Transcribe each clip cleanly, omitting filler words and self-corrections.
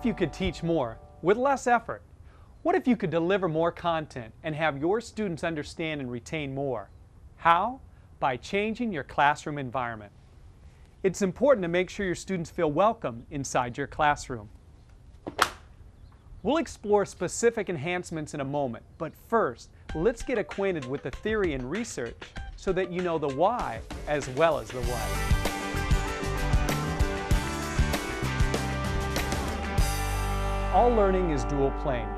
if you could teach more with less effort? What if you could deliver more content and have your students understand and retain more? How? By changing your classroom environment. It's important to make sure your students feel welcome inside your classroom. We'll explore specific enhancements in a moment, but first, let's get acquainted with the theory and research so that you know the why as well as the what. All learning is dual plane.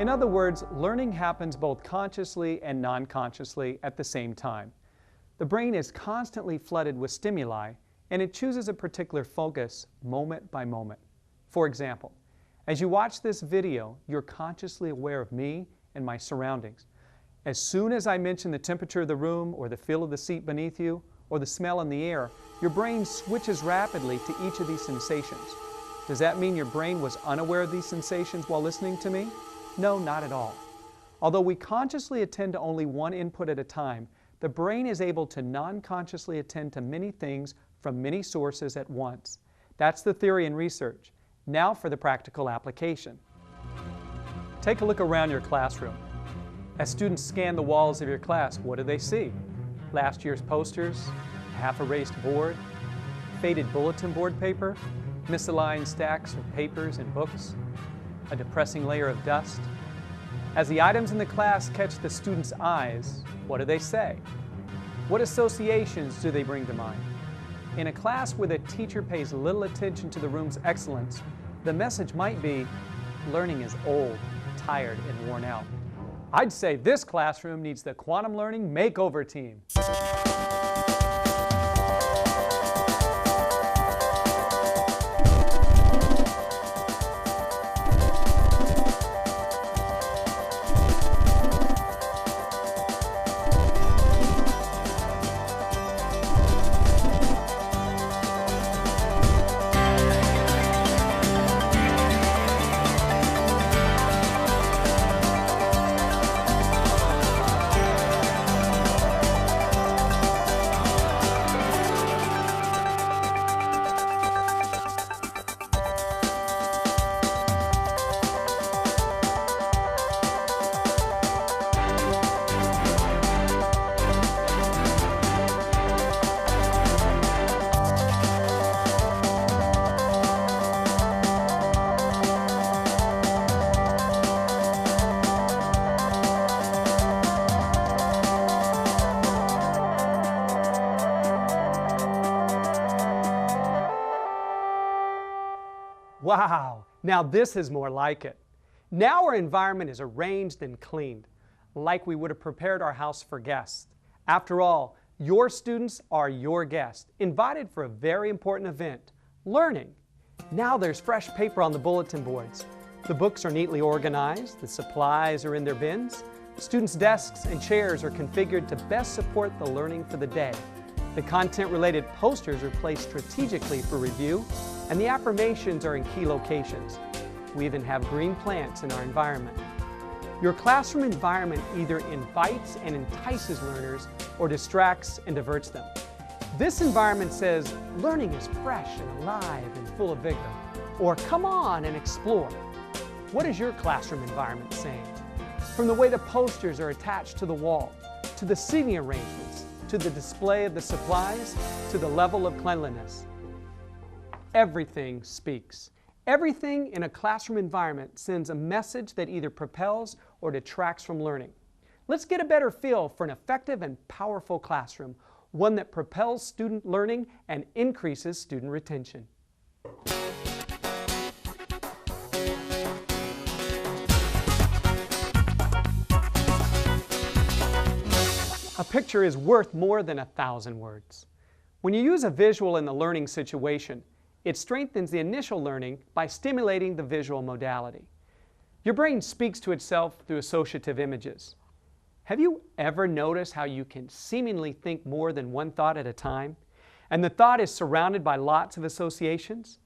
In other words, learning happens both consciously and non-consciously at the same time. The brain is constantly flooded with stimuli, and it chooses a particular focus moment by moment. For example, as you watch this video, you're consciously aware of me and my surroundings. As soon as I mention the temperature of the room, or the feel of the seat beneath you, or the smell in the air, your brain switches rapidly to each of these sensations. Does that mean your brain was unaware of these sensations while listening to me? No, not at all. Although we consciously attend to only one input at a time, the brain is able to non-consciously attend to many things from many sources at once. That's the theory and research. Now for the practical application. Take a look around your classroom. As students scan the walls of your class, what do they see? Last year's posters, half-erased board, faded bulletin board paper, misaligned stacks of papers and books, a depressing layer of dust. As the items in the class catch the students' eyes, what do they say? What associations do they bring to mind? In a class where the teacher pays little attention to the room's excellence, the message might be, learning is old, tired, and worn out. I'd say this classroom needs the Quantum Learning Makeover Team. Wow, now this is more like it. Now our environment is arranged and cleaned, like we would have prepared our house for guests. After all, your students are your guests, invited for a very important event, learning. Now there's fresh paper on the bulletin boards. The books are neatly organized, the supplies are in their bins, students' desks and chairs are configured to best support the learning for the day. The content-related posters are placed strategically for review, and the affirmations are in key locations. We even have green plants in our environment. Your classroom environment either invites and entices learners or distracts and diverts them. This environment says, learning is fresh and alive and full of vigor, or come on and explore. What is your classroom environment saying? From the way the posters are attached to the wall, to the seating arrangements, to the display of the supplies, to the level of cleanliness. Everything speaks. Everything in a classroom environment sends a message that either propels or detracts from learning. Let's get a better feel for an effective and powerful classroom, one that propels student learning and increases student retention. A picture is worth more than 1,000 words. When you use a visual in the learning situation, it strengthens the initial learning by stimulating the visual modality. Your brain speaks to itself through associative images. Have you ever noticed how you can seemingly think more than one thought at a time, and the thought is surrounded by lots of associations?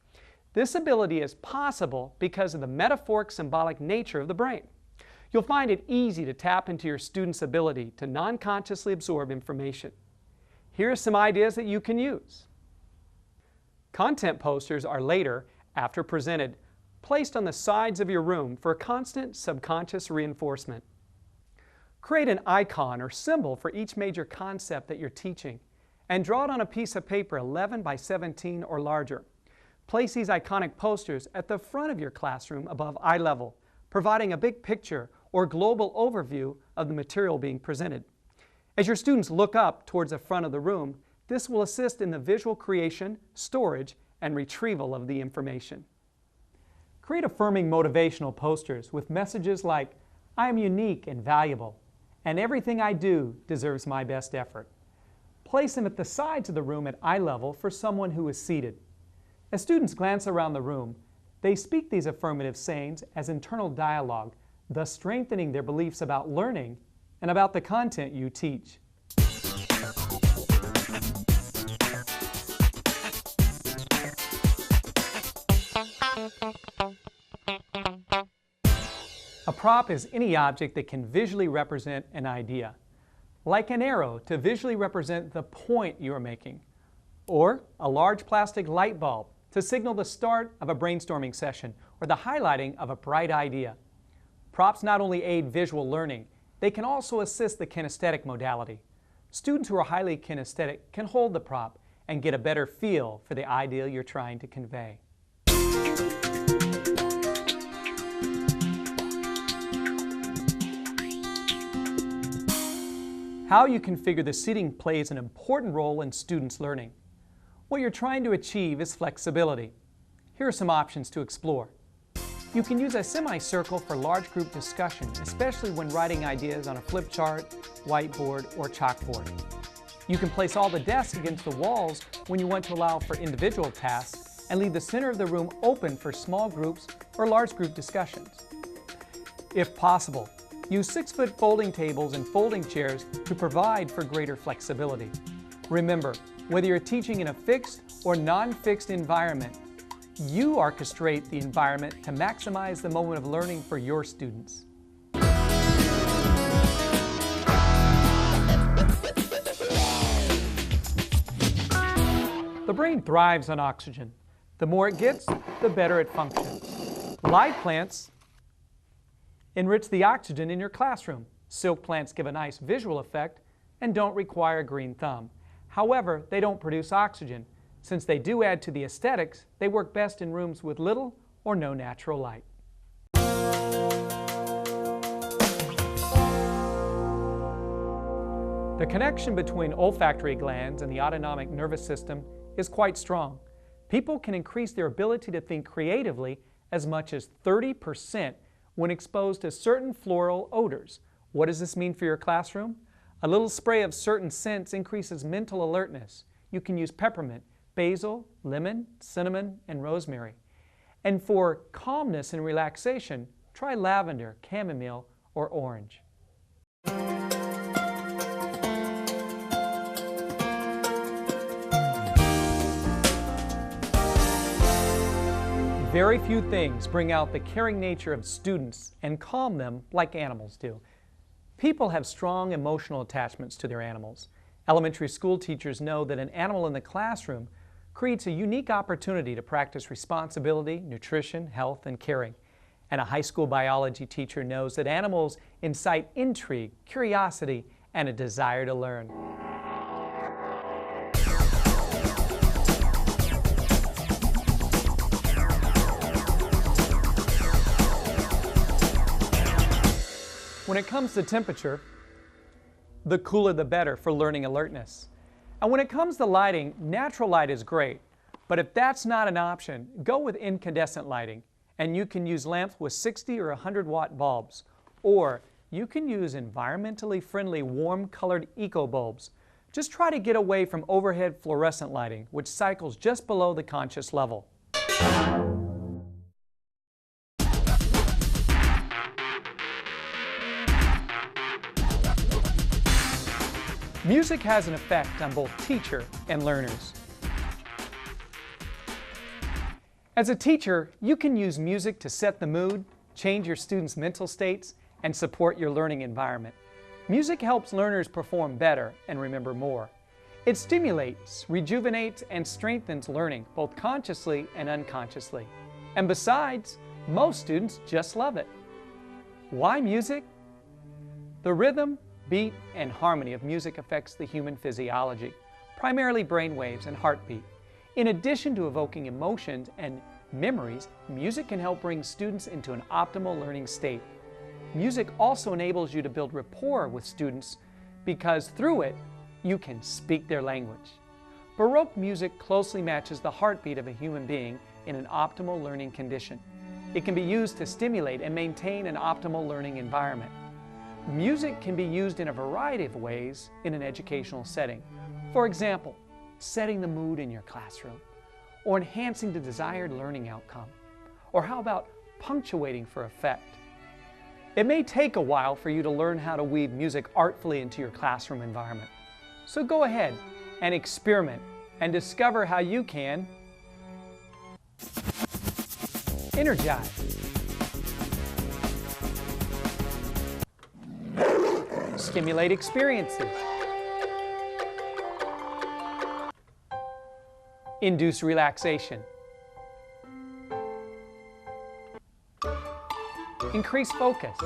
This ability is possible because of the metaphoric symbolic nature of the brain. You'll find it easy to tap into your students' ability to non-consciously absorb information. Here are some ideas that you can use. Content posters are later, after presented, placed on the sides of your room for constant subconscious reinforcement. Create an icon or symbol for each major concept that you're teaching, and draw it on a piece of paper 11 by 17 or larger. Place these iconic posters at the front of your classroom above eye level, providing a big picture or global overview of the material being presented. As your students look up towards the front of the room, this will assist in the visual creation, storage, and retrieval of the information. Create affirming motivational posters with messages like, "I am unique and valuable, and everything I do deserves my best effort." Place them at the sides of the room at eye level for someone who is seated. As students glance around the room, they speak these affirmative sayings as internal dialogue, thus strengthening their beliefs about learning and about the content you teach. A prop is any object that can visually represent an idea, like an arrow to visually represent the point you are making, or a large plastic light bulb to signal the start of a brainstorming session or the highlighting of a bright idea. Props not only aid visual learning, they can also assist the kinesthetic modality. Students who are highly kinesthetic can hold the prop and get a better feel for the idea you're trying to convey. How you configure the seating plays an important role in students' learning. What you're trying to achieve is flexibility. Here are some options to explore. You can use a semicircle for large group discussion, especially when writing ideas on a flip chart, whiteboard, or chalkboard. You can place all the desks against the walls when you want to allow for individual tasks and leave the center of the room open for small groups or large group discussions. If possible, use 6-foot folding tables and folding chairs to provide for greater flexibility. Remember, whether you're teaching in a fixed or non-fixed environment, you orchestrate the environment to maximize the moment of learning for your students. The brain thrives on oxygen. The more it gets, the better it functions. Live plants enrich the oxygen in your classroom. Silk plants give a nice visual effect and don't require a green thumb. However, they don't produce oxygen. Since they do add to the aesthetics, they work best in rooms with little or no natural light. The connection between olfactory glands and the autonomic nervous system is quite strong. People can increase their ability to think creatively as much as 30% when exposed to certain floral odors. What does this mean for your classroom? A little spray of certain scents increases mental alertness. You can use peppermint, basil, lemon, cinnamon, and rosemary. And for calmness and relaxation, try lavender, chamomile, or orange. Very few things bring out the caring nature of students and calm them like animals do. People have strong emotional attachments to their animals. Elementary school teachers know that an animal in the classroom creates a unique opportunity to practice responsibility, nutrition, health, and caring. And a high school biology teacher knows that animals incite intrigue, curiosity, and a desire to learn. When it comes to temperature, the cooler the better for learning alertness. And when it comes to lighting, natural light is great, but if that's not an option, go with incandescent lighting, and you can use lamps with 60 or 100-watt bulbs, or you can use environmentally friendly warm-colored eco bulbs. Just try to get away from overhead fluorescent lighting, which cycles just below the conscious level. Music has an effect on both teacher and learners. As a teacher, you can use music to set the mood, change your students' mental states, and support your learning environment. Music helps learners perform better and remember more. It stimulates, rejuvenates, and strengthens learning, both consciously and unconsciously. And besides, Most students just love it. Why music? The rhythm, beat, and harmony of music affects the human physiology, primarily brain waves and heartbeat. In addition to evoking emotions and memories, music can help bring students into an optimal learning state. Music also enables you to build rapport with students because through it, you can speak their language. Baroque music closely matches the heartbeat of a human being in an optimal learning condition. It can be used to stimulate and maintain an optimal learning environment. Music can be used in a variety of ways in an educational setting. For example, setting the mood in your classroom, or enhancing the desired learning outcome. Or how about punctuating for effect? It may take a while for you to learn how to weave music artfully into your classroom environment. So go ahead and experiment and discover how you can energize, stimulate experiences, induce relaxation, increase focus,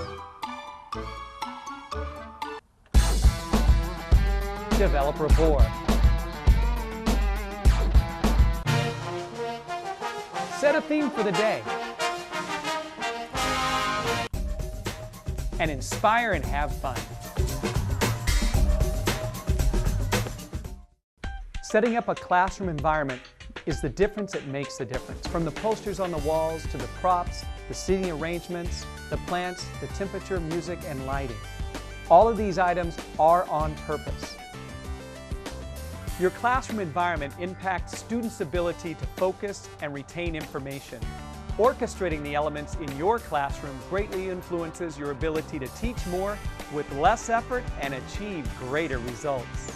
develop rapport, set a theme for the day, and inspire and have fun. Setting up a classroom environment is the difference that makes the difference. From the posters on the walls to the props, the seating arrangements, the plants, the temperature, music, and lighting. All of these items are on purpose. Your classroom environment impacts students' ability to focus and retain information. Orchestrating the elements in your classroom greatly influences your ability to teach more with less effort and achieve greater results.